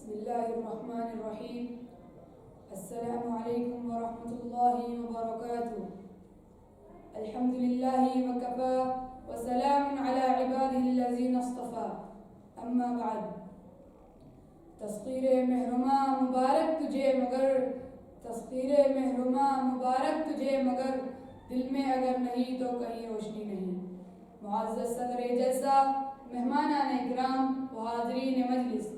بسم الله الرحمن الرحيم. السلام عليكم ورحمة الله وبركاته. الحمد لله وكفى وسلام على عباده الذين اصطفى. اما بعد. تسخیر محرمہ مبارک تجھے مگر تسخیر محرمہ مبارک تجھے مگر دل میں اگر نہیں تو کہیں روشنی نہیں. معزز صدر جلسہ، مہمانان اکرام و حاضرین مجلس،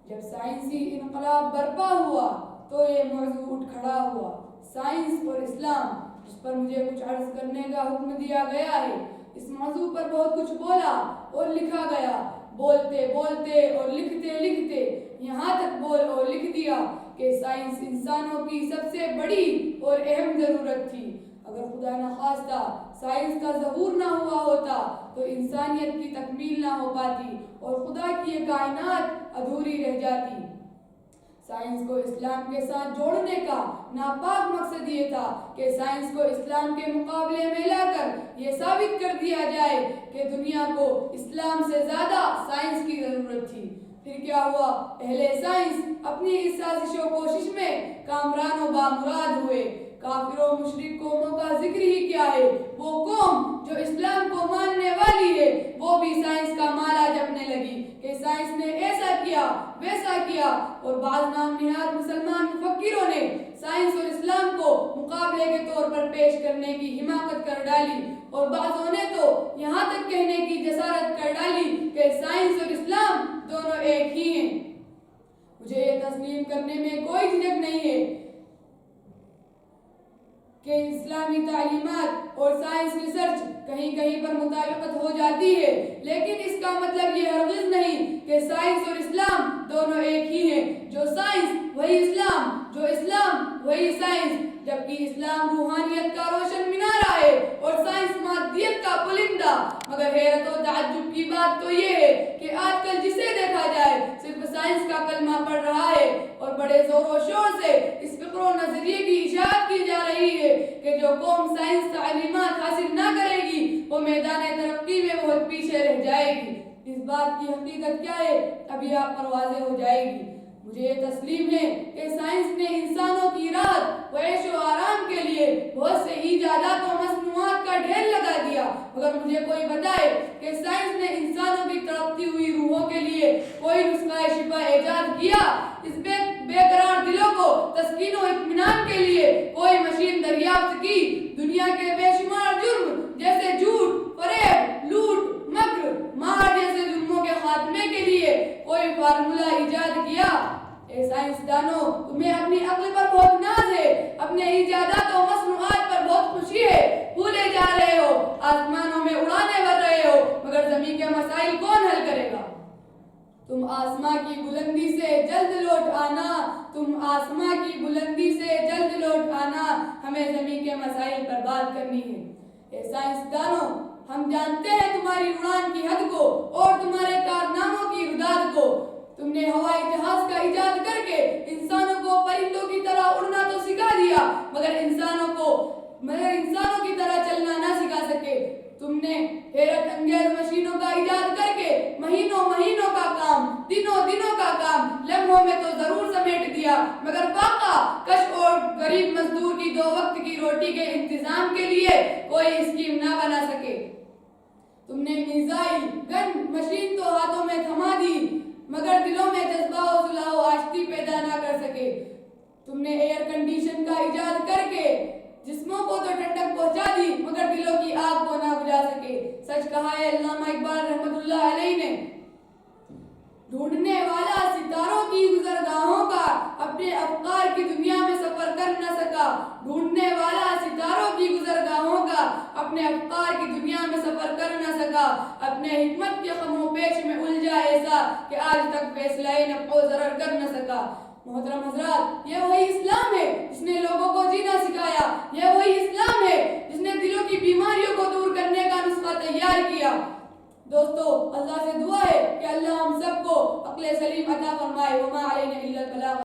جب سائنسی انقلاب برپا ہوا تو یہ موضوع اٹھ کھڑا ہوا، سائنس اور اسلام، جس پر مجھے کچھ عرض کرنے کا حکم دیا گیا ہے. اس موضوع پر بہت کچھ بولا اور لکھا گیا، بولتے بولتے اور لکھتے لکھتے یہاں تک بول اور لکھ دیا کہ سائنس انسانوں کی سب سے بڑی اور اہم ضرورت تھی. اگر خدا نخواستہ سائنس کا ظہور نہ ہوا ہوتا تو انسانیت کی تکمیل نہ ہو پاتی اور خدا کی یہ کائنات ادھوری رہ جاتی. سائنس کو اسلام کے ساتھ جوڑنے کا ناپاک مقصد یہ تھا کہ سائنس کو اسلام کے مقابلے میں لا کر یہ ثابت کر دیا جائے کہ دنیا کو اسلام سے زیادہ سائنس کی ضرورت تھی. پھر کیا ہوا؟ اہل سائنس اپنی اس سازش و کوشش میں کامران و بامراد ہوئے. کافر و مشرک قوموں کا ذکر ہی کیا ہے، وہ قوم جو اسلام کو ماننے والی ہے وہ بھی سائنس کا مالا جپنے لگی کہ سائنس نے ایسا کیا ویسا کیا، اور بعض نام نہاد مسلمان مفکروں نے سائنس اور اسلام کو مقابلے کے طور پر پیش کرنے کی حماقت کر ڈالی، اور بعضوں نے تو یہاں تک کہنے کی جسارت کر ڈالی کہ سائنس اور اسلام دونوں ایک ہی ہیں. مجھے یہ تسلیم کرنے میں کوئی جھجک نہیں ہے کہ اسلامی تعلیمات اور سائنس ریسرچ کہیں کہیں پر مطابقت ہو جاتی ہے، لیکن اس کا مطلب یہ ہرگز نہیں کہ سائنس اور اسلام دونوں ایک ہی ہیں. جو سائنس وہی اسلام، جو اسلام وہی سائنس. جبکہ اسلام روحانیت کا روشن مینارہ ہے اور سائنس مادیت کا پلندہ. مگر حیرت و تعجب کی بات تو یہ ہے کہ آج کل جسے دیکھا جائے صرف سائنس کا کلمہ پڑھ رہا ہے اور بڑے زور و شور سے اس فکر و نظریے کی اشاعت کی جا رہی ہے کہ جو قوم سائنس تعلیمات حاصل نہ کرے گی وہ میدان ترقی میں بہت پیچھے رہ جائے گی. اس بات کی حقیقت کیا ہے ابھی آپ پر واضح ہو جائے گی. مجھے یہ تسلیم ہے کہ سائنس نے انسانوں کی راحت و عیش و آرام کے لیے بہت سے ایجادات و مصنوعات کا ڈھیر لگا دیا، مگر مجھے کوئی بتائے کہ سائنس نے انسانوں کی تڑپتی ہوئی روحوں کے لیے کوئی نسخہ شفا ایجاد کیا؟ اس بے قرار دلوں کو تسکین و اطمینان کے لیے کوئی مشین دریافت کی؟ دنیا کے بے شمار جرم جیسے جھوٹ، فریب، لوٹ، مکر، مار جیسے ظلموں کے خاتمے کے لیے کوئی فارمولہ ایجاد کیا؟ اے سائنسدانوں، تمہیں اپنی عقل پر بہت ناز ہے، اپنے ایجادات و مصنوعات پر بہت خوشی ہے. بھولے جا رہے ہو، آسمانوں میں اڑانے بھر رہے ہو، مگر زمین کے مسائل کون حل کرے گا؟ تم آسماں کی بلندی سے جلد لوٹ آنا، تم آسماں کی بلندی سے جلد لوٹ آنا، ہمیں زمین کے مسائل پر بات کرنی ہے. اے سائنسدانوں، ہم جانتے ہیں تمہاری اڑان کی حد کو اور تمہارے کارناموں کی رداد کو. تم نے ہوائی جہاز کا ایجاد کر کے انسانوں کو پرندوں کی طرح اڑنا تو سکھا دیا، مگر انسانوں کی طرح چلنا نہ سکھا سکے. تم نے حیرت انگیز مشینوں کا ایجاد کر کے مہینوں مہینوں کا کام، دنوں دنوں کا کام لمحوں میں تو ضرور سمیٹ دیا، مگر فاقہ کش اور غریب مزدور کی 2 وقت کی روٹی کے انتظام کے لیے کوئی اسکیم نہ بنا سکے. تم نے میزائل گن مشین تو ہاتھوں میں تھما دی، مگر دلوں میں جذبہ و صلاح و آشتی پیدا نہ کر سکے. تم نے ایئر کنڈیشن کا ایجاد کر کے جسموں کو تو ٹھنڈک پہنچا دی، مگر دلوں کی آگ کو نہ بجھا سکے. سچ کہا ہے علامہ اقبال رحمۃ اللہ علیہ نے، ڈھونڈنے والا ستاروں کی گزرگاہوں کا اپنے افکار کی دنیا میں سفر کر نہ سکا. ڈھونڈنے والا ستاروں کی گزرگاہوں کا اپنے افکار کی دنیا میں سفر کر نہ سکا. اپنے حکمت کے خم و پیش میں الجھا ایسا کہ آج تک فیصلہ نفع و ضرر کر نہ سکا. محترم حضرات، یہ وہی اسلام ہے جس نے لوگوں کو جینا سکھایا. یہ وہی اسلام ہے جس نے دلوں کی بیماریوں کو دور کرنے کا نسخہ تیار کیا. دوستو، اللہ سے دعا ہے کہ اللہ ہم سب کو عقل سلیم عطا فرمائے. وما علینا الا البلاغ.